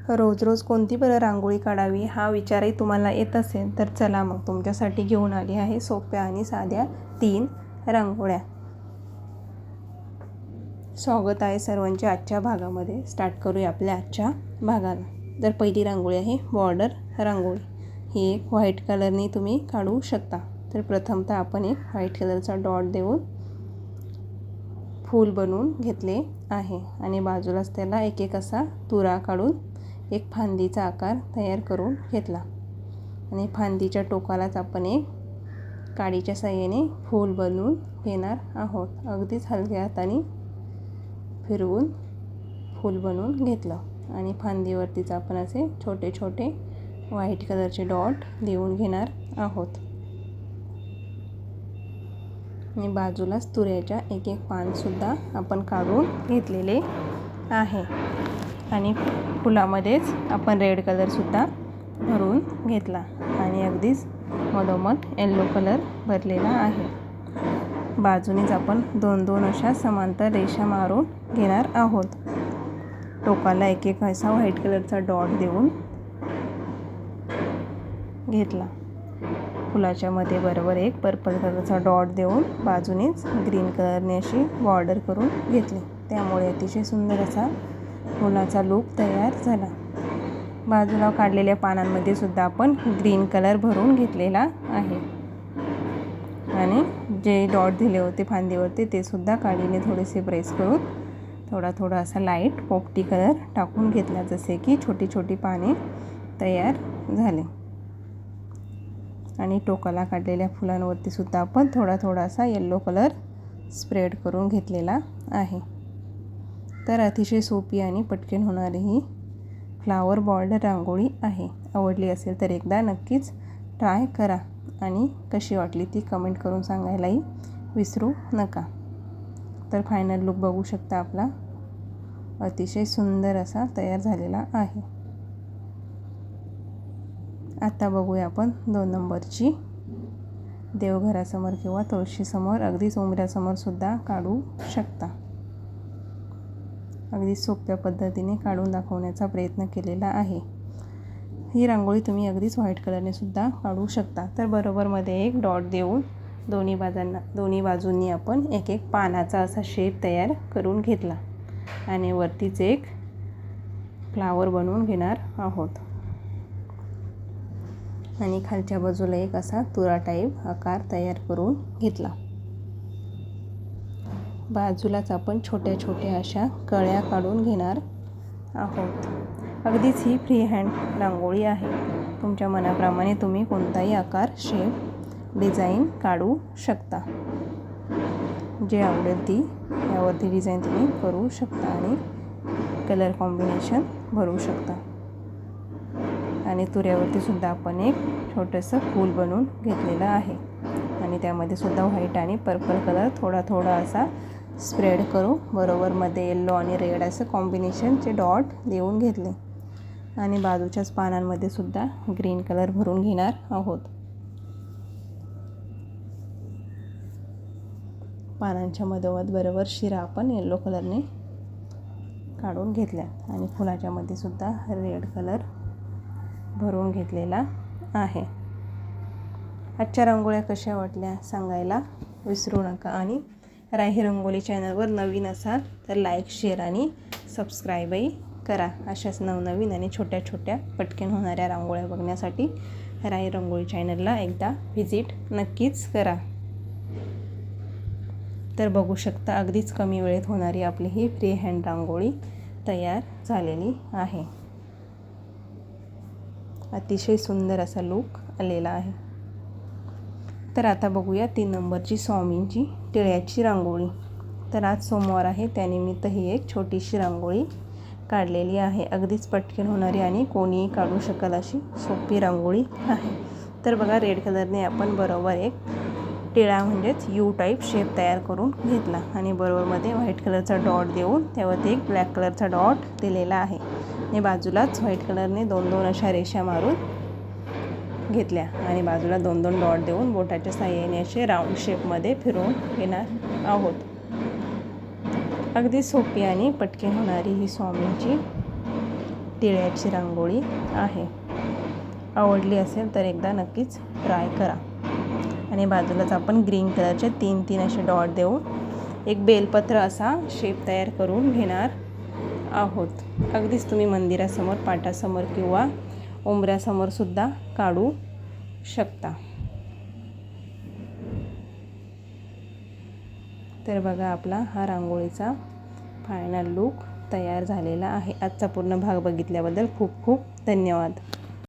रोज रोज कोणती बरं रांगोळी काढावी हा विचारही तुम्हाला येत असेल तर चला मग तुमच्यासाठी घेऊन आली आहे सोप्या आणि साध्या 3 रांगोळ्या. स्वागत आहे सर्वांचे आजच्या भागामध्ये. स्टार्ट करूया आपल्या आजच्या भागाला. तर पहिली रांगोळी आहे बॉर्डर रांगोळी. ही एक व्हाईट कलरने तुम्ही काढू शकता. तर प्रथमतः आपण एक व्हाईट कलरचा डॉट देऊन फूल बनवून घेतले आहे आणि बाजूलाच त्याला एक एक असा तुरा काढून एक फांदीचा आकार तयार करून घेतला आणि फांदीच्या टोकालाच आपण एक काडीच्या साहाय्याने फूल बनवून घेणार आहोत. अगदीच हलक्या हाताने फिरवून फूल बनवून घेतलं आणि फांदीवरतीच आपण असे छोटे छोटे व्हाईट कलरचे डॉट देऊन घेणार आहोत आणि बाजूलाच तुऱ्याच्या एक एक पानसुद्धा आपण काढून घेतलेले आहे आणि फुलामध्येच आपण रेड कलरसुद्धा भरून घेतला आणि अगदीच मधोमध येल्लो कलर भरलेला आहे. बाजूनेच आपण 2-2 अशा समांतर रेषा मारून घेणार आहोत. टोकाला एक एक असा व्हाईट कलरचा डॉट देऊन घेतला. फुलाच्या मध्ये बरोबर एक पर्पल कलरचा डॉट देऊन बाजूनेच ग्रीन कलरने अशी बॉर्डर करून घेतली. त्यामुळे अतिशय सुंदर असा फुलाचा लूक तयार झाला. बाजूला काढलेल्या पानांमध्ये सुद्धा आपण ग्रीन कलर भरून घेतलेला आहे आणि जे डॉट दिले होते फांदीवरती ते सुद्धा काडीने थोडेसे प्रेस करून थोडा असा लाईट पोपटी कलर टाकून घेतला, जसे की छोटी छोटी पाने तयार झाले. आणि टोकाला काढलेल्या फुलांवरती सुद्धा आपण थोडा असा येल्लो कलर स्प्रेड करून घेतलेला आहे. तर अतिशय सोपी आणि पटकन होणारी ही फ्लावर बॉर्डर रांगोळी आहे. आवडली असेल तर एकदा नक्कीच ट्राय करा आणि कशी वाटली ती कमेंट करून सांगायलाही विसरू नका. तर फायनल लुक बघू शकता आपला अतिशय सुंदर असा तयार झालेला आहे. आता बघूया आपण 2 नंबरची. देवघरासमोर किंवा तुळशीसमोर अगदीच उंबऱ्यासमोर सुद्धा काढू शकता. अगदी सोप्या पद्धतीने काढून दाखवण्याचा प्रयत्न केलेला आहे. ही रांगोळी तुम्ही अगदीच व्हाईट कलरने सुद्धा काढू शकता. तर बरोबरमध्ये एक डॉट देऊन दोन्ही बाजूंनी आपण एक एक पानाचा असा शेप तयार करून घेतला आणि वरतीच एक फ्लावर बनवून घेणार आहोत आणि खालच्या बाजूला एक असा तुरा टाईप आकार तयार करून घेतला. बाजूलाच आपण छोट्या छोट्या अशा कळ्या काढून घेणार आहोत. अगदीच ही फ्री हँड रांगोळी आहे. तुमच्या मनाप्रमाणे तुम्ही कोणताही आकार, शेप, डिझाईन काढू शकता. जे आवडेल ती यावरती डिझाईन तुम्ही करू शकता आणि कलर कॉम्बिनेशन भरू शकता. आणि तुऱ्यावरती सुद्धा आपण एक छोटंसं फूल बनवून घेतलेलं आहे आणि त्यामध्ये सुद्धा व्हाईट आणि पर्पल कलर थोडा असा स्प्रेड करू बरोबरमध्ये येल्लो आणि रेड असं कॉम्बिनेशनचे डॉट देऊन घेतले आणि बाजूच्याच पानांमध्ये सुद्धा ग्रीन कलर भरून घेणार आहोत. पानांच्या मधोमध बरोबर शिरा आपण येल्लो कलरने काढून घेतल्या आणि फुलाच्या मध्ये सुद्धा रेड कलर भरून घेतलेला आहे. आजच्या रांगोळ्या कशा वाटल्या सांगायला विसरू नका आणि राही रंगोली चॅनलवर नवीन असाल तर लाईक, शेअर आणि सबस्क्राईबही करा. अशाच नवनवीन आणि छोट्या पटकन होणाऱ्या रांगोळ्या बघण्यासाठी राही रंगोली चॅनलला एकदा व्हिजिट नक्कीच करा. तर बघू शकता अगदीच कमी वेळेत होणारी आपली ही फ्री हँड रांगोळी तयार झालेली आहे. अतिशय सुंदर असा लूक आलेला आहे. तर आता बघूया 3 नंबरची स्वामींची टिळ्याची रांगोळी. तर आज सोमवार आहे, त्यानिमित्त ही एक छोटीशी रांगोळी काढलेली आहे. अगदीच पटकन होणारी आणि कोणीही काढू शकेल अशी सोपी रांगोळी आहे. तर बघा रेड कलरने आपण बरोबर एक टिळा म्हणजेच यू टाईप शेप तयार करून घेतला आणि बरोबरमध्ये व्हाईट कलरचा डॉट देऊन त्यावरती एक ब्लॅक कलरचा डॉट दिलेला आहे आणि बाजूलाच व्हाईट कलरने 2-2 अशा रेषा मारून घेतल्या आणि बाजूला 2-2 डॉट देऊन बोटाच्या साहाय्याने असे राऊंड शेपमध्ये फिरवून घेणार आहोत. अगदी सोपी आणि पटकन होणारी ही स्वामींची तिळ्याची रांगोळी आहे. आवडली असेल तर एकदा नक्कीच ट्राय करा. आणि बाजूलाच आपण ग्रीन कलरचे 3 असे डॉट देऊन एक बेलपत्र असा शेप तयार करून घेणार आहोत. अगदीच तुम्ही मंदिरासमोर, पाटासमोर किंवा उंबऱ्यासमोर सुद्धा काढू शकता. तर बघा, आपला हा रांगोळीचा फायनल लूक तयार झालेला आहे. आजचा पूर्ण भाग बघितल्याबद्दल खूप खूप धन्यवाद.